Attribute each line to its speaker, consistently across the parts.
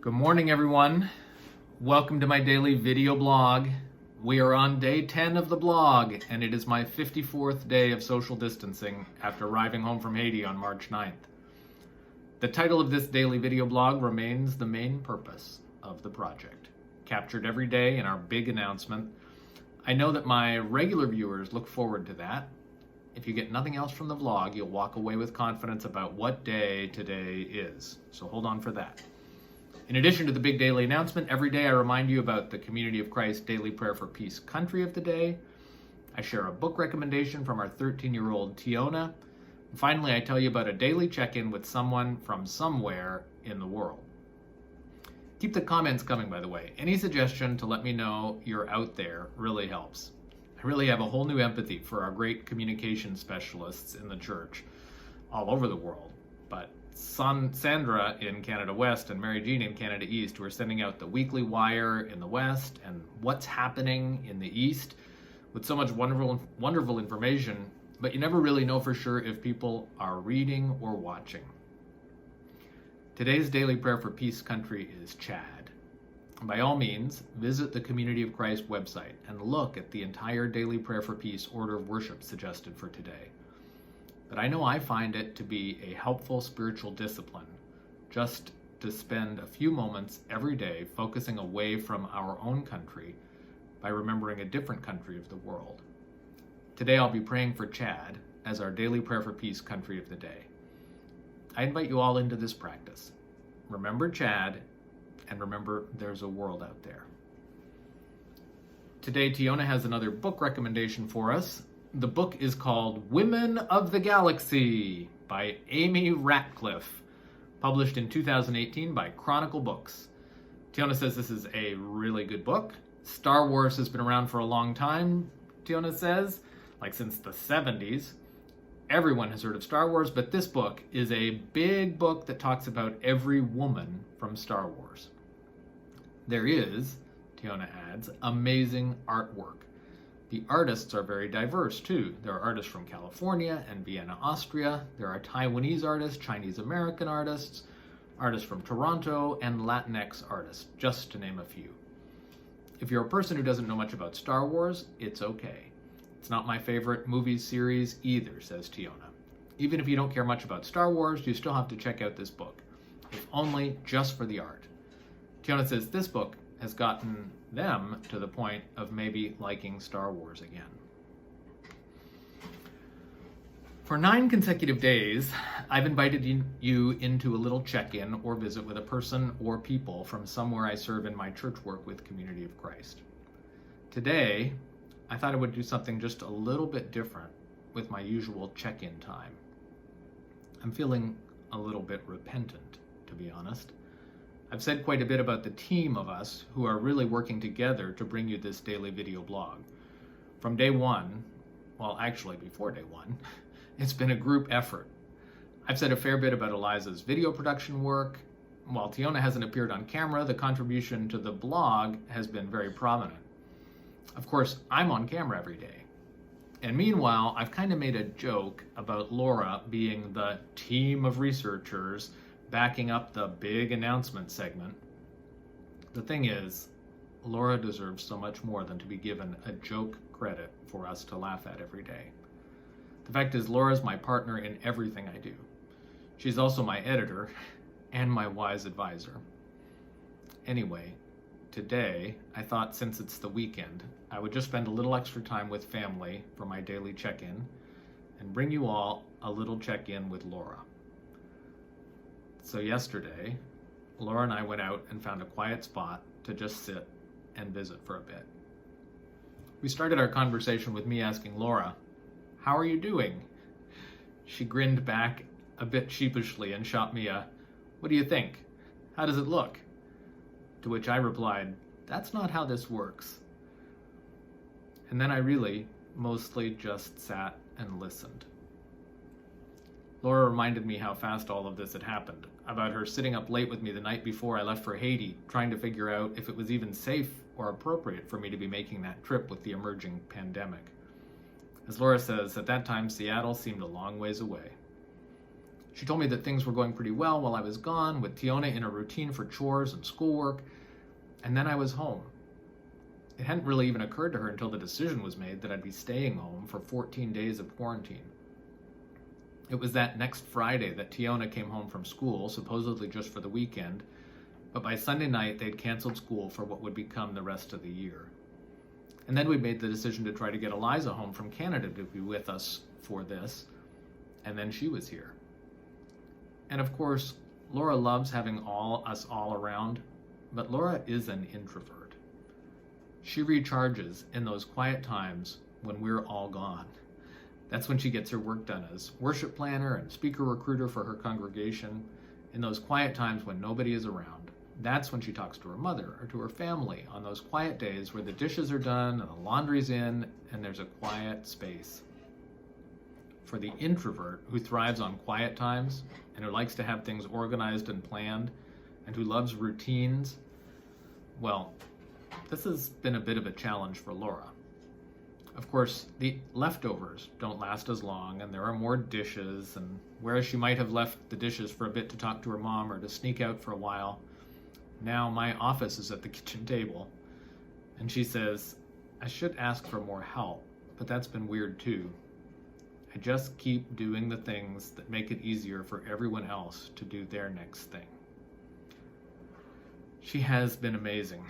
Speaker 1: Good morning, everyone. Welcome to my daily video blog. We are on day 10 of the blog, and it is my 54th day of social distancing after arriving home from Haiti on March 9th. The title of this daily video blog remains the main purpose of the project, captured every day in our big announcement. I know that my regular viewers look forward to that. If you get nothing else from the vlog, you'll walk away with confidence about what day today is. So hold on for that. In addition to the big daily announcement, every day I remind you about the Community of Christ Daily Prayer for Peace Country of the Day. I share a book recommendation from our 13-year-old Tiona. And finally, I tell you about a daily check-in with someone from somewhere in the world. Keep the comments coming, by the way. Any suggestion to let me know you're out there really helps. I really have a whole new empathy for our great communication specialists in the church all over the world. But Sandra in Canada West and Mary Jean in Canada East, who are sending out the Weekly Wire in the West and What's Happening in the East with so much wonderful information, but you never really know for sure if people are reading or watching. Today's daily prayer for peace country is Chad. By all means, visit the Community of Christ website and look at the entire daily prayer for peace order of worship suggested for today. But I know I find it to be a helpful spiritual discipline just to spend a few moments every day focusing away from our own country by remembering a different country of the world. Today I'll be praying for Chad as our daily prayer for peace country of the day. I invite you all into this practice. Remember Chad, and remember there's a world out there. Today Tiona has another book recommendation for us. The book is called Women of the Galaxy by Amy Ratcliffe, published in 2018 by Chronicle Books. Tiona says this is a really good book. Star Wars has been around for a long time, Tiona says, like since the 70s. Everyone has heard of Star Wars, but this book is a big book that talks about every woman from Star Wars. There is, Tiona adds, amazing artwork. The artists are very diverse, too. There are artists from California and Vienna, Austria. There are Taiwanese artists, Chinese American artists, artists from Toronto, and Latinx artists, just to name a few. If you're a person who doesn't know much about Star Wars, it's okay. It's not my favorite movie series either, says Tiona. Even if you don't care much about Star Wars, you still have to check out this book, if only just for the art. Tiona says this book has gotten them to the point of maybe liking Star Wars again. For 9 consecutive days, I've invited you into a little check-in or visit with a person or people from somewhere I serve in my church work with Community of Christ. Today, I thought I would do something just a little bit different with my usual check-in time. I'm feeling a little bit repentant, to be honest. I've said quite a bit about the team of us who are really working together to bring you this daily video blog. From day one, well, actually before day one, it's been a group effort. I've said a fair bit about Eliza's video production work. While Tiona hasn't appeared on camera, the contribution to the blog has been very prominent. Of course, I'm on camera every day. And meanwhile, I've kind of made a joke about Laura being the team of researchers backing up the big announcement segment. The thing is, Laura deserves so much more than to be given a joke credit for us to laugh at every day. The fact is, Laura's my partner in everything I do. She's also my editor and my wise advisor. Anyway, today, I thought since it's the weekend, I would just spend a little extra time with family for my daily check-in and bring you all a little check-in with Laura. So yesterday, Laura and I went out and found a quiet spot to just sit and visit for a bit. We started our conversation with me asking Laura, "How are you doing?" She grinned back a bit sheepishly and shot me a, "What do you think? How does it look?" To which I replied, "That's not how this works." And then I really mostly just sat and listened. Laura reminded me how fast all of this had happened, about her sitting up late with me the night before I left for Haiti, trying to figure out if it was even safe or appropriate for me to be making that trip with the emerging pandemic. As Laura says, at that time Seattle seemed a long ways away. She told me that things were going pretty well while I was gone, with Tiona in a routine for chores and schoolwork, and then I was home. It hadn't really even occurred to her until the decision was made that I'd be staying home for 14 days of quarantine. It was that next Friday that Tiona came home from school, supposedly just for the weekend, but by Sunday night they'd canceled school for what would become the rest of the year. And then we made the decision to try to get Eliza home from Canada to be with us for this, and then she was here. And of course, Laura loves having us all around, but Laura is an introvert. She recharges in those quiet times when we're all gone. That's when she gets her work done as worship planner and speaker recruiter for her congregation. In those quiet times when nobody is around, that's when she talks to her mother or to her family on those quiet days where the dishes are done and the laundry's in and there's a quiet space. For the introvert who thrives on quiet times and who likes to have things organized and planned and who loves routines, well, this has been a bit of a challenge for Laura. Of course, the leftovers don't last as long and there are more dishes, and whereas she might have left the dishes for a bit to talk to her mom or to sneak out for a while, now my office is at the kitchen table. And she says, I should ask for more help, but that's been weird too. I just keep doing the things that make it easier for everyone else to do their next thing. She has been amazing.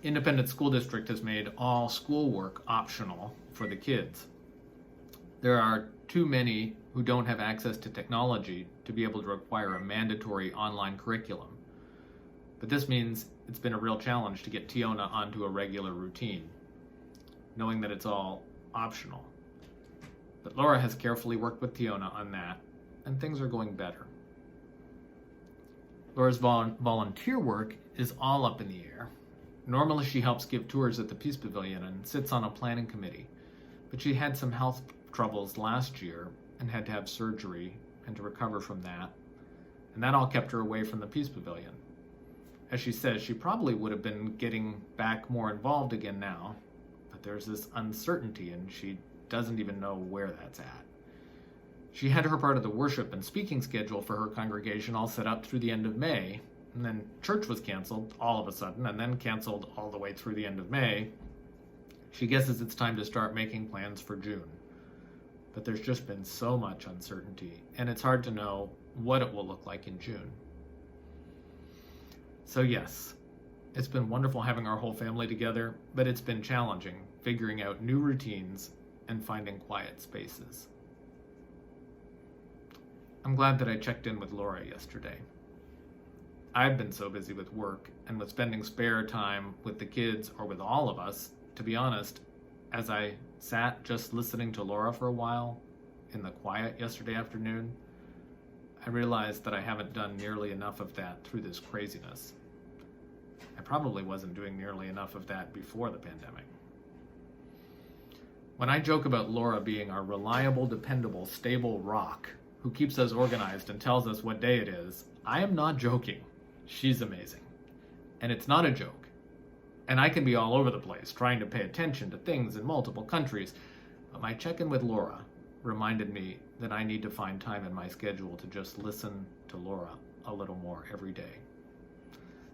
Speaker 1: Independent School District has made all schoolwork optional for the kids. There are too many who don't have access to technology to be able to require a mandatory online curriculum. But this means it's been a real challenge to get Tiona onto a regular routine, knowing that it's all optional. But Laura has carefully worked with Tiona on that, and things are going better. Laura's volunteer work is all up in the air. Normally she helps give tours at the Peace Pavilion and sits on a planning committee, but she had some health troubles last year and had to have surgery and to recover from that, and that all kept her away from the Peace Pavilion. As she says, she probably would have been getting back more involved again now, but there's this uncertainty and she doesn't even know where that's at. She had her part of the worship and speaking schedule for her congregation all set up through the end of May, and then church was canceled all of a sudden, and then canceled all the way through the end of May. She guesses it's time to start making plans for June. But there's just been so much uncertainty, and it's hard to know what it will look like in June. So yes, it's been wonderful having our whole family together, but it's been challenging figuring out new routines and finding quiet spaces. I'm glad that I checked in with Laura yesterday. I've been so busy with work and with spending spare time with the kids or with all of us, to be honest, as I sat just listening to Laura for a while in the quiet yesterday afternoon, I realized that I haven't done nearly enough of that through this craziness. I probably wasn't doing nearly enough of that before the pandemic. When I joke about Laura being our reliable, dependable, stable rock who keeps us organized and tells us what day it is, I am not joking. She's amazing. And it's not a joke. And I can be all over the place trying to pay attention to things in multiple countries, but my check-in with Laura reminded me that I need to find time in my schedule to just listen to Laura a little more every day.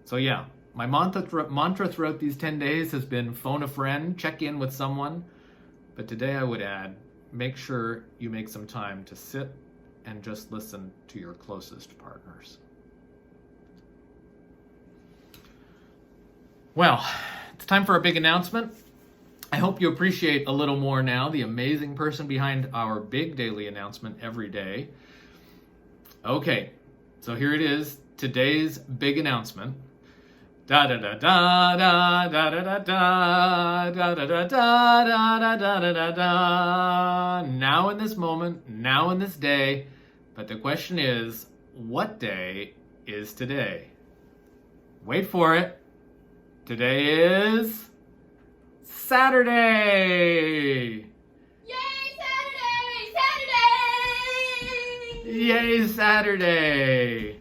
Speaker 1: So yeah, my mantra throughout these 10 days has been phone a friend, check in with someone, but today I would add, make sure you make some time to sit and just listen to your closest partners. Well, it's time for a big announcement. I hope you appreciate a little more now the amazing person behind our big daily announcement every day. Okay, so here it is, today's big announcement. Da da da da da da da da da da da da da da da da da da. Now in this moment, now in this day, but the question is, what day is today? Wait for it. Today is Saturday!
Speaker 2: Yay, Saturday! Saturday!
Speaker 1: Yay, Saturday!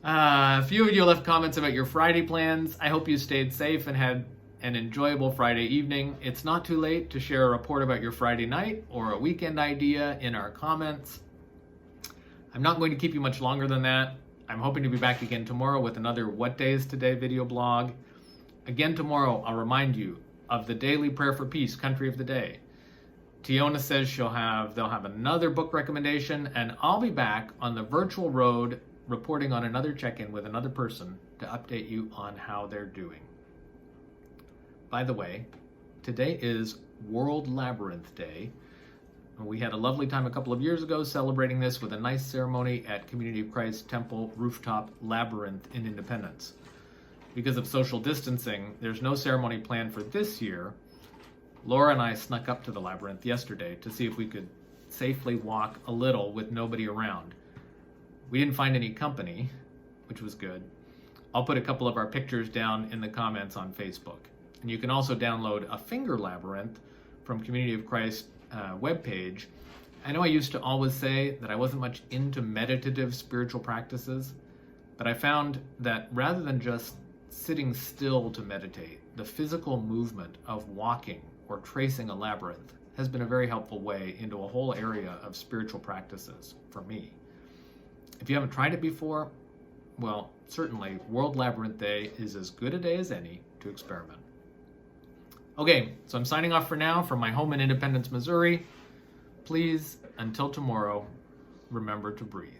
Speaker 1: A few of you left comments about your Friday plans. I hope you stayed safe and had an enjoyable Friday evening. It's not too late to share a report about your Friday night or a weekend idea in our comments. I'm not going to keep you much longer than that. I'm hoping to be back again tomorrow with another What Day is Today video blog. Again tomorrow, I'll remind you of the daily prayer for peace, country of the day. Tiona says they'll have another book recommendation, and I'll be back on the virtual road reporting on another check-in with another person to update you on how they're doing. By the way, today is World Labyrinth Day. We had a lovely time a couple of years ago celebrating this with a nice ceremony at Community of Christ Temple Rooftop Labyrinth in Independence. Because of social distancing, there's no ceremony planned for this year. Laura and I snuck up to the labyrinth yesterday to see if we could safely walk a little with nobody around. We didn't find any company, which was good. I'll put a couple of our pictures down in the comments on Facebook. And you can also download a finger labyrinth from Community of Christ webpage. I know I used to always say that I wasn't much into meditative spiritual practices, but I found that rather than just sitting still to meditate, the physical movement of walking or tracing a labyrinth has been a very helpful way into a whole area of spiritual practices for me. If you haven't tried it before, well, certainly World Labyrinth Day is as good a day as any to experiment. Okay, so I'm signing off for now from my home in Independence, Missouri. Please, until tomorrow, remember to breathe.